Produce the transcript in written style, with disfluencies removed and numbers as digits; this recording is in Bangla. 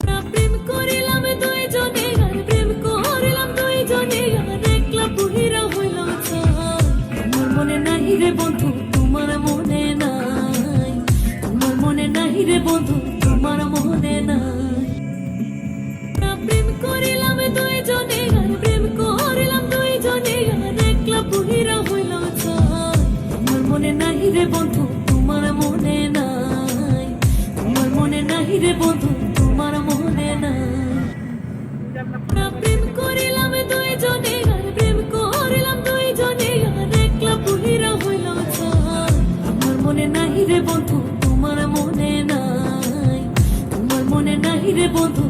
প্রেম করিলাম দুইজনে আর প্রেম করিলাম দুইজনে আর একলা বহিরা হইল ছাই। তোমার মনে নাই রে বন্ধু, তোমার মনে নাই, তোমার মনে নাই রে বন্ধু, তোমার মনে নাই। প্রেম করিলাম দুইজনে আর প্রেম করিলাম দুইজনে আর একলা বহিরা হইল ছাই। তোমার মনে নাই রে বন্ধু, তোমার মনে নাই, তোমার মনে নাই রে বন্ধু, তোমার মনে নাই। প্রেম করিলাম দুইজনে আর প্রেম করিলাম দুইজনে আর একলা বহিরা হইল ছাই। তোমার মনে নাই রে বন্ধু, তোমার মনে নাই, তোমার মনে নাই রে বন্ধু,